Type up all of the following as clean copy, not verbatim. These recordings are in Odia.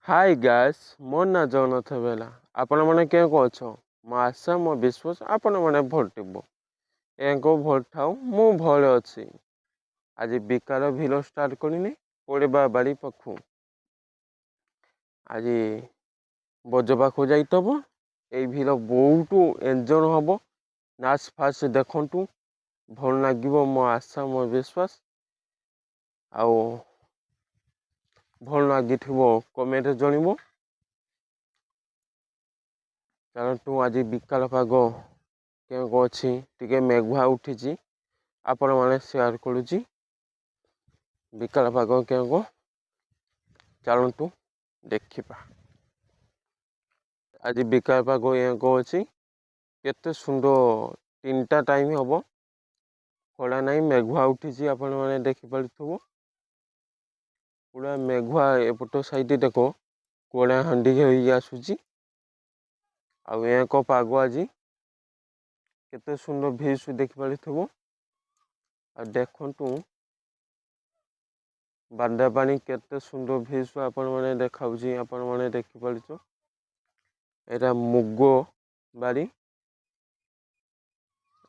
हाय गैस मोर ना जगन्नाथ बेला आपण मैंने क्या कह मो आशा मो विश्वास आपण मैंने भोट टिप एंको भोट ठाऊ मु भले अच्छी आज बिकार भिल स्टार्ट करनी पड़े बाड़ी पाखु आज बज पाखु जाइतब ये भिल बहुत एंजय हम नाच फाच देखु भल लगे मो आशा मो विश्वास आउ भल लगी कमेंट जनइब चलतु आज बिकाल पाग क्या अच्छी टे मेघुआ उठी आपण मैंने सेयार करुच्ची बिकाल पाग क्या चलतु देखा आज बिकाल पाग अच्छी केते सुंदर 3टा टाइम हम खड़ा नहीं मेघुआ उठी आपण मैंने देखिपार पूरा मेघुआ एपट साइड देख कोड़ा हांडी हो आसूची पाग आज केते सुंदर भ्यूज देखिपार देखु बांदा पानी केते सुंदर भ्यूज आपण मैंने देखा आपण मैंने देखिपार एटा मुग बाड़ी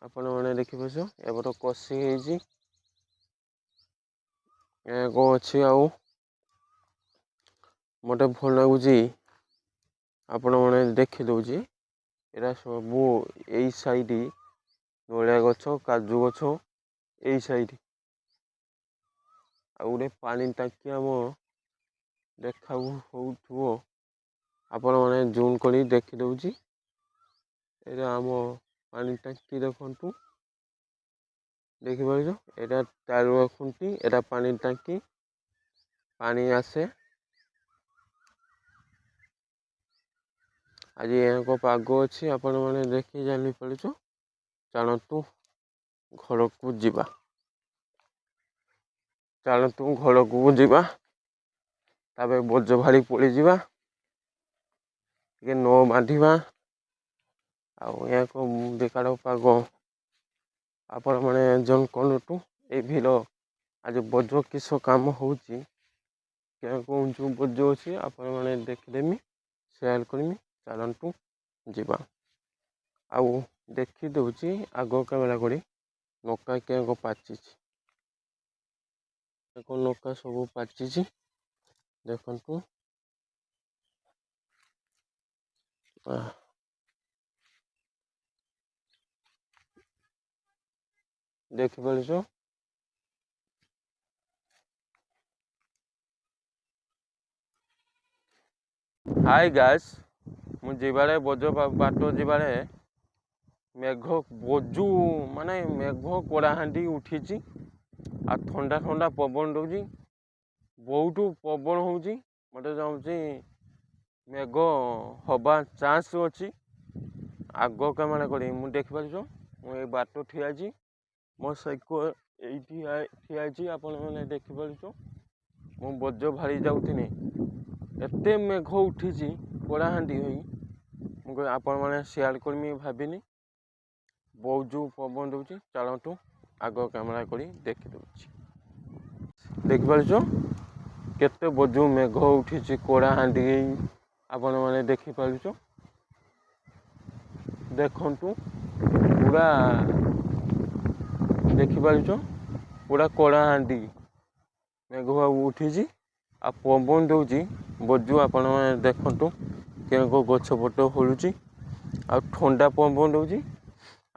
आपण मैंने देखिपार एपट कषि अच्छी आउ मते भल लगुच आपण मैंने देखिदे एरा सब यही साइड नड़िया गछ काजू गछ यही साइड आ गोटे पानी टांकी आम देखा हो आपण मैंने जूम कर देखिदे आम पानी टांकी देखु देखिपार एटा टायर खुंटी एटा पानी टांकी पानी आसे आज यहाँ पाग अच्छी आपण मैंने देखी जानी पार चलतु घर को जीवा चलतु घर को जीवा तापर बोझ भारी पड़ जा न बांधा आउ यहाँ बेकार पाग आपण मैंने जन कलु ये भिल आज बोझ किस काम हो जो बोझ अच्छी आपण मैंने देखिदेमी सेयार करमी चलतु जीवा आउ देखी दूची आग कैमेरा करी नौका क्या पाची नौका सब पाची देखु देखिपार हाय गैस मुझे बोझ बाट जीवारे मेघ बोजू माने मेघ कोड़ाहांडी उठी आ ठंडा ठंडा पवन दौर बहुत पवन हो मत चाहूँगी मेघ हवा चान्स अच्छी आग कैमेरा कर देखिपार मुझे बाट ठिया मो साइको ठिया आपण मैंने देखिपार मु बोझ भारी जाऊनी एत मेघ उठी कोड़ाहांडी हो आपण मैंने सेयार करमी भाविनी बहुत जो पवन दौर चलतु आग कैमेरा कर देखिपार केते बोझ मेघ उठी कोड़ाहांडी आपण मैंने देखिपार देखु पूरा देखिपार पूरा कोड़ाहांडी मेघ उठी आ पवन दौर बोझ आपण मैंने देखु क्या गछ पट हलुची आ ठंडा पवन दौर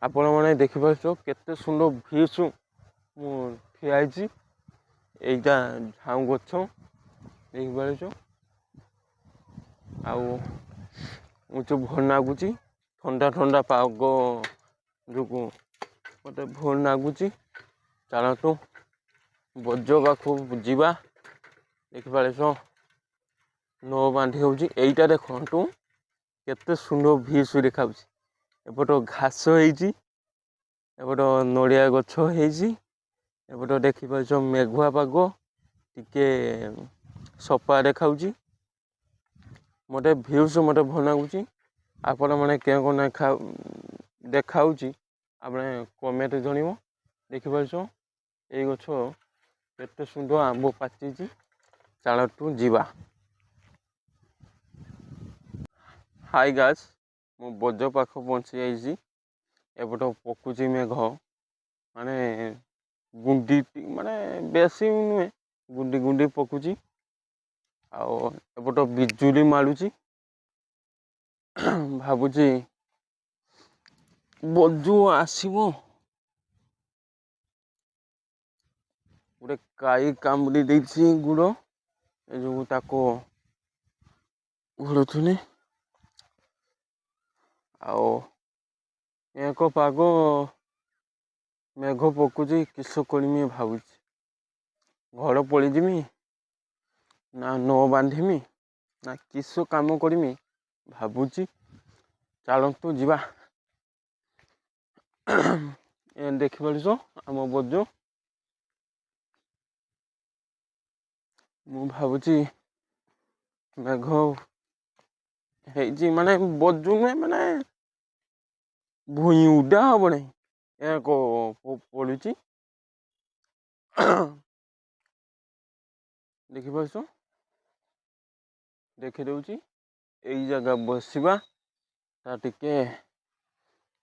आपण मैंने देखिपार केते सुंदर भ्यूज मु ठिया यहीटा झाऊ गछ देखिपार मुझे भल लगुच ठंडा ठंडा पाग जो मत भल लगुच चलतु बोझ पाखु जीवा देखिपार न बांधि होटा देखु केते सुंदर भ्यूज देखा एपट घास एपट नड़िया गछ एपट देखिपार मेघुआ पाग टिके सफा देखा मते भ्यूज मते भल लगुच आपण मैंने क्या देखा आपने कमेंट जनइब देखिपार ये गछ केते सुंदर आंब पाची चलतु जीवा। ହାଇ ଗାଇସ୍, ମୁଁ ବଜ ପାଖ ପହଞ୍ଚି ଯାଇଛି। ଏପଟ ପକୁଛି ମେଘ, ମାନେ ଗୁଣ୍ଡି ମାନେ ବେଶୀ ନୁହେଁ, ଗୁଣ୍ଡି ଗୁଣ୍ଡି ପକୁଛି। ଆଉ ଏପଟ ବିଜୁଳି ମାରୁଛି। ଭାବୁଛି ବଜୁ ଆସିବ। ଗୋଟେ ଗାଈ କାମୁଡ଼ି ଦେଇଛି ଗୋଡ଼, ଏ ଯୋଗୁଁ ତାକୁ ଘୋଡ଼ଉଥିନି। ଆଉ ଏକ ପାଗ ମେଘ ପକଉଛି, କିସ କରିମି ଭାବୁଛି। ଘର ପଳେଇଯିମି ନା ନ ବାନ୍ଧିମି ନା କିସ କାମ କରିମି ଭାବୁଛି। ଚାଲନ୍ତୁ ଯିବା। ଏ ଦେଖିପାରୁଛ ଆମ ବଜ। ମୁଁ ଭାବୁଛି ମେଘ ହେଇଛି, ମାନେ ବଜୁ ନୁହେଁ, ମାନେ ଭୁଇଁ ଉଡା ହବ ନାହିଁ, ପଡୁଛି। ଦେଖିପାରୁଛ, ଦେଖିଦଉଛି। ଏଇ ଜାଗା ବସିବା, ତା ଟିକେ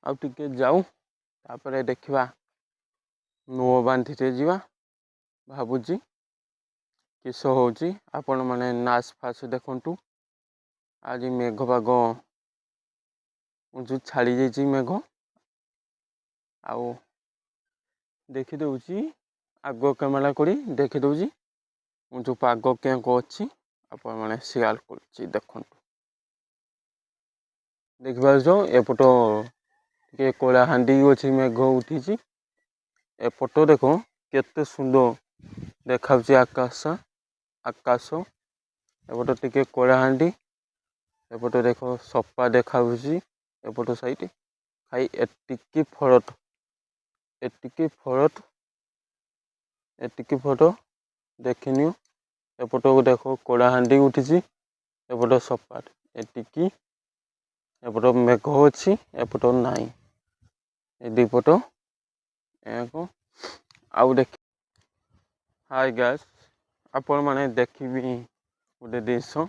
ଆଉ ଟିକେ ଯାଉ, ତାପରେ ଦେଖିବା ନୂଆ ବାନ୍ଧିଟେ ଯିବା ଭାବୁଛି। କିସ ହଉଛି ଆପଣ ମାନେ ନାଚ ଫାସ ଦେଖନ୍ତୁ। ଆଜି ମେଘ ପାଗ ଛାଡ଼ି ଯାଇଛି ମେଘ। ଆଉ ଦେଖିଦଉଛି, ଆଗ କ୍ୟାମେରା କରି ଦେଖିଦଉଛି। ମୁଁ ଯେଉଁ ପାଗ କେଉଁ ଅଛି ଆପଣମାନେ ସେୟାର କରୁଛି ଦେଖନ୍ତୁ। ଦେଖିପାରୁଛ ଏପଟ ଟିକେ କଳାହାଣ୍ଡି ଅଛି, ମେଘ ଉଠିଛି। ଏପଟ ଦେଖ କେତେ ସୁନ୍ଦର ଦେଖାଉଛି ଆକାଶ। ଏପଟେ ଟିକେ କଳାହାଣ୍ଡି, ଏପଟେ ଦେଖ ସଫା ଦେଖାଯାଉଛି। ଏପଟ ସାଇଟ୍ ଭାଇ ଏତିକି ଏତିକି ଫଟୋ ଦେଖିନିଅ। ଏପଟକୁ ଦେଖ କଳାହାଣ୍ଡି ଉଠିଛି, ଏପଟ ସଫା ଏତିକି। ଏପଟ ମେଘ ଅଛି, ଏପଟ ନାହିଁ। ଏ ଦିପଟ ଆଉ ଦେଖ। ହାଇ ଗାଇସ୍, ଆପଣମାନେ ଦେଖିବି ଗୋଟେ ଜିନିଷ।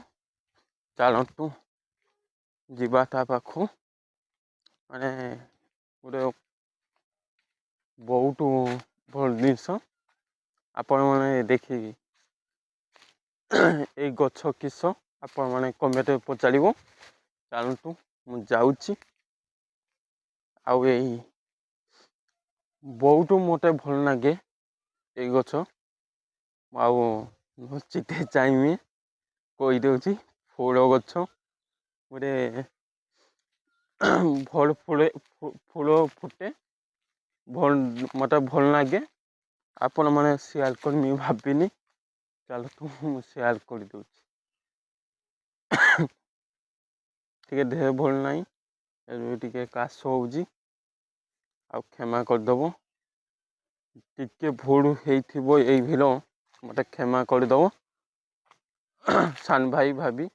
ଚାଲନ୍ତୁ ଯିବା ତା ପାଖକୁ। ମାନେ ଗୋଟେ ବହୁତ ଭଲ ଜିନିଷ ଆପଣମାନେ ଦେଖିକି ଏଇ ଗଛ କିସ ଆପଣମାନେ କମେଣ୍ଟରେ ପଚାରିବ। ଚାଲନ୍ତୁ ମୁଁ ଯାଉଛି। ଆଉ ଏଇ ବହୁତ ମୋତେ ଭଲ ଲାଗେ ଏଇ ଗଛ। ଆଉ ନଚିତେ ଚାହିଁମି କହିଦେଉଛି, ଫୁଳ ଗଛ ଗୋଟେ ଫଳ ଫୁଳ ଫୁଟେ। ମୋତେ ଭଲ ଲାଗେ। ଆପଣମାନେ ସେୟାର କରିମି ଭାବିନି, ଚାଲନ୍ତୁ ମୁଁ ସେୟାର କରିଦେଉଛି। ଟିକେ ଦେହ ଭଲ ନାହିଁ, ଏବେ ଟିକେ କାଶ ହେଉଛି। ଆଉ କ୍ଷମା କରିଦେବ। ଟିକେ ଭୁଲ ହେଇଥିବ ଏଇ ଭିଡ଼ିଓ, ମୋତେ କ୍ଷମା କରିଦେବ। ସାନ ଭାଇ ଭାବି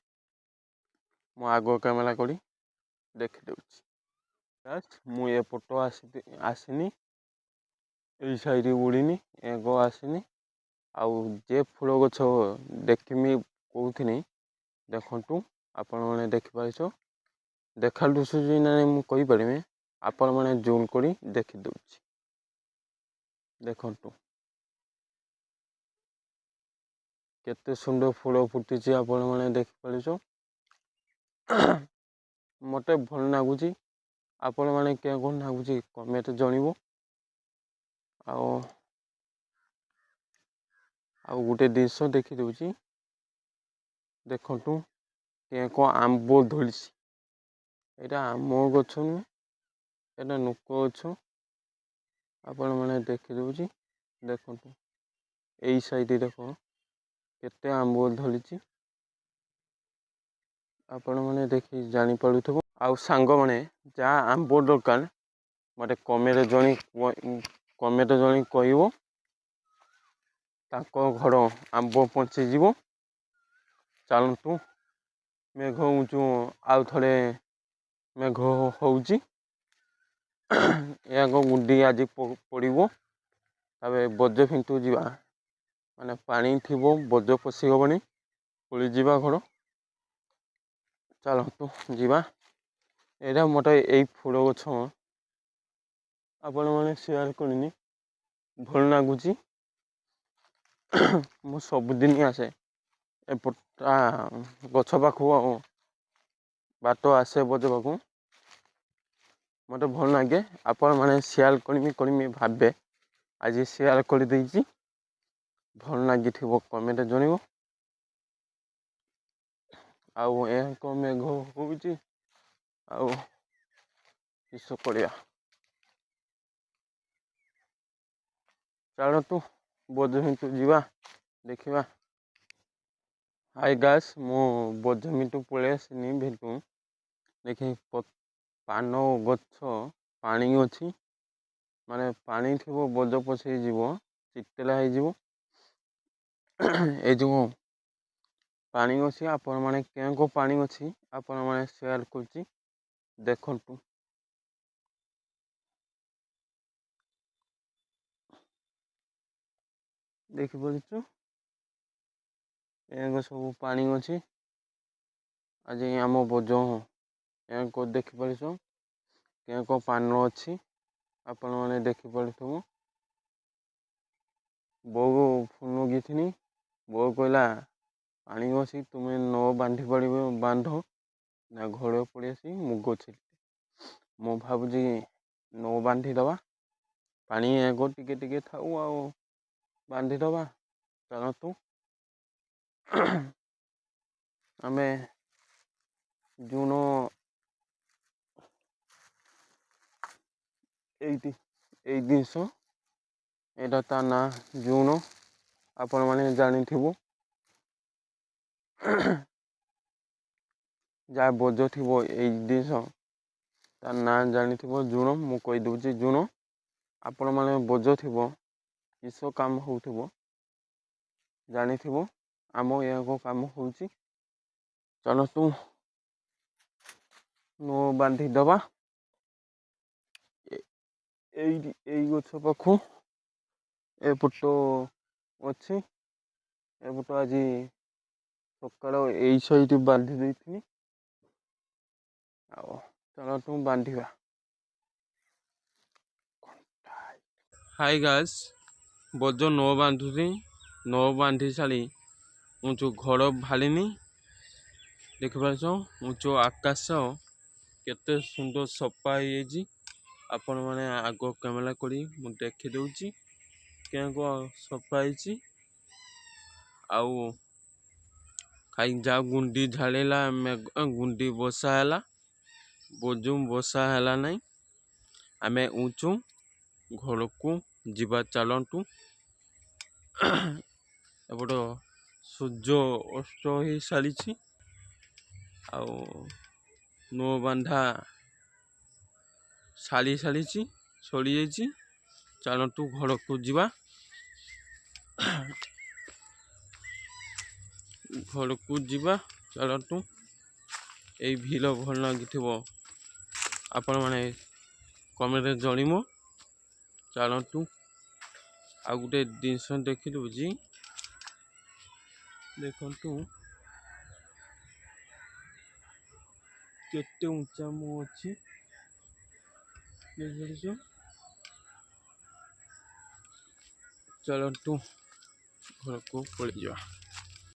ମୁଁ ଆଗ କ୍ୟାମେରା କରି ଦେଖିଦେଉଛି। ମୁଁ ଏପଟ ଆସିନି, ଏଇ ସାଇଡ଼୍ ଉଡ଼ିନି, ଏଗ ଆସିନି। ଆଉ ଯେ ଫୁଲ ଗଛ ଦେଖିମି କହୁଥିନି, ଦେଖନ୍ତୁ ଆପଣମାନେ ଦେଖିପାରୁଛ। ଦେଖାନ୍ତୁ ନାଇଁ ମୁଁ କହିପାରିବି, ଆପଣମାନେ ଜୁମ୍ କରି ଦେଖିଦେଉଛି। ଦେଖନ୍ତୁ କେତେ ସୁନ୍ଦର ଫୁଲ ଫୁଟିଛି, ଆପଣମାନେ ଦେଖିପାରୁଛ। ମୋତେ ଭଲ ଲାଗୁଛି। ଆପଣମାନେ କେଉଁ ଲାଗୁଛି କମେଣ୍ଟ ଜଣାଇବ। ଆଉ ଗୋଟେ ଜିନିଷ ଦେଖିଦେଉଛି, ଦେଖନ୍ତୁ କଣ ଆମ୍ବ ଧରିଛି। ଏଇଟା ଆମ ଗଛ ନୁହେଁ, ଏଇଟା ନୋକ ଗଛ। ଆପଣମାନେ ଦେଖିଦେଉଛି, ଦେଖନ୍ତୁ ଏଇ ସାଇଡ଼୍ ଦେଖ କେତେ ଆମ୍ବ ଧରିଛି। ଆପଣମାନେ ଦେଖି ଜାଣିପାରୁଥିବ। ଆଉ ସାଙ୍ଗମାନେ ଯାହା ଆମ୍ବ ଦରକାର ମୋତେ କମେଣ୍ଟ ଜଣେଇ କହିବ। ତାଙ୍କ ଘର ଆମ୍ବ ପହଞ୍ଚିଯିବ। ଚାଲନ୍ତୁ ମେଘ ଆଉ ଥରେ ମେଘ ହେଉଛି। ଏହାଙ୍କ ଗୁଣ୍ଡି ଆଜି ପଡ଼ିବ। ତାପରେ ବଜ ଫିଣ୍ଟୁ ଯିବା, ମାନେ ପାଣି ଥିବ ବଜ ପଶି ହେବନି, ପଳିଯିବା ଘର। ଚାଲନ୍ତୁ ଯିବା। ଏଇଟା ମୋତେ ଏଇ ଫୁଲ ଗଛ ଆପଣମାନେ ସେୟାର କରିନି, ଭଲ ଲାଗୁଛି। ମୁଁ ସବୁଦିନ ଆସେ ଏପଟା ଗଛ ପାଖକୁ, ଆଉ ବାଟ ଆସେ ବଜବାକୁ, ମୋତେ ଭଲ ଲାଗେ। ଆପଣମାନେ ସେୟାର କରିମି ଭାବେ, ଆଜି ସେୟାର କରିଦେଇଛି। ଭଲ ଲାଗିଥିବ କମେଣ୍ଟ ଜଣାଇବ। ଆଉ ଏକ ମେଘ ହଉଛି, ଆଉ କିସ କରିବା। ଚାଲନ୍ତୁ ବଜମିଟୁ ଯିବା ଦେଖିବା। ହାଇ ଗାଇସ୍, ମୁଁ ବଜମିଟୁ ପଳେଇ ଆସିନି ଭିତରୁ। ଦେଖି ପାନ ଗଛ ପାଣି ଅଛି, ମାନେ ପାଣି ଥିବ ବଜ ପଶେଇ ଯିବ, ଚିକେଲା ହେଇଯିବ। ଏଇ ଯୋଉ ପାଣି ଅଛି, ଆପଣମାନେ କେଉଁ ପାଣି ଅଛି ଆପଣମାନେ ସେୟାର କରୁଛି ଦେଖନ୍ତୁ। ଦେଖିପାରୁଛୁ ଏଗ ସବୁ ପାଣି ଅଛି। ଆଜି ଆମ ବୋଜ ଏହାକୁ ଦେଖିପାରୁଛ, କେଉଁ ପାନ ଅଛି ଆପଣମାନେ ଦେଖିପାରୁଥିବ। ବୋଉ ଫୋନ ଲଗେଇଥିନି, ବୋଉ କହିଲା ପାଣି ଅଛି ତୁମେ ନ ବାନ୍ଧି ପାରିବ ବାନ୍ଧ ନା, ଘୋଡ଼ ପଳେଇ ଆସି ମୁଗ ଛି। ମୁଁ ଭାବୁଛି ନ ବାନ୍ଧିଦବା, ପାଣି ଆଗ ଟିକେ ଟିକେ ଥାଉ ଆଉ ବାନ୍ଧିଦବା। ଚାଲନ୍ତୁ ଆମେ ଜୁନ ଏଇ ଜିନିଷ, ଏଇଟା ତା ନାଁ ଜୁନ, ଆପଣମାନେ ଜାଣିଥିବ। ଯାହା ବୋଝ ଥିବ ଏଇ ଜିନିଷ, ତା ନାଁ ଜାଣିଥିବ ଜୁଣ। ମୁଁ କହିଦେଉଛି ଜୁଣ। ଆପଣମାନେ ବୋଝ ଥିବ, କିସ କାମ ହେଉଥିବ ଜାଣିଥିବ। ଆମ ଏହାକୁ କାମ ହେଉଛି, ଚାଲନ୍ତୁ ନ ବାନ୍ଧି ଦବା। ଏଇ ଗଛ ପାଖୁ ଏପଟ ଅଛି, ଏପଟ ଆଜି ସକାଳ ଏଇ ସାଇଡ ବାନ୍ଧି ଦେଇଥିଲି। ଆଉ ଚାଲନ୍ତୁ ବାନ୍ଧିବା। ହାଇ ଗାଇସ୍, ବୋଝ ନ ବାନ୍ଧୁଛି, ନ ବାନ୍ଧି ସାରି ଉଁଚୁ ଘର ଭାଲିନି। ଦେଖିପାରୁଛ ଉଁଚୁ ଆକାଶ କେତେ ସୁନ୍ଦର ସଫା ହେଇଯାଇଛି। ଆପଣମାନେ ଆଗ କ୍ୟାମେରା କରି ମୁଁ ଦେଖି ଦଉଛି କେଉଁ ସଫା ହେଇଛି। ଆଉ ଖାଇ ଯାଉ ଗୁଣ୍ଡି ଝାଡ଼ିଲା, ଗୁଣ୍ଡି ବସା ହେଲା, ବୋଝ ବସା ହେଲା ନାହିଁ। ଆମେ ଉଁଚୁ ଘରକୁ ଯିବା, ଚାଲନ୍ତୁ। ଏପଟ ସୂର୍ଯ୍ୟ ଅସ୍ତ ହେଇ ସାରିଛି, ଆଉ ନୂଆ ବାନ୍ଧା ସାରିଛି, ସରିଯାଇଛି। ଚାଲନ୍ତୁ ଘରକୁ ଯିବା। ଘରକୁ ଯିବା, ଚାଲନ୍ତୁ। ଏଇ ଭିଡ଼ ଭଲ ଲାଗିଥିବ, ଆପଣମାନେ କମେଣ୍ଟରେ ଜଣିବ। ଚାଲନ୍ତୁ ଆଉ ଗୋଟେ ଜିନିଷ ଦେଖି ଦେଉଛି, ଦେଖନ୍ତୁ କେତେ ଉଞ୍ଚା ମୁଁ ଅଛି, ଦେଖିପାରୁଛ। ଚାଲନ୍ତୁ ଘରକୁ ପଳେଇଯିବା।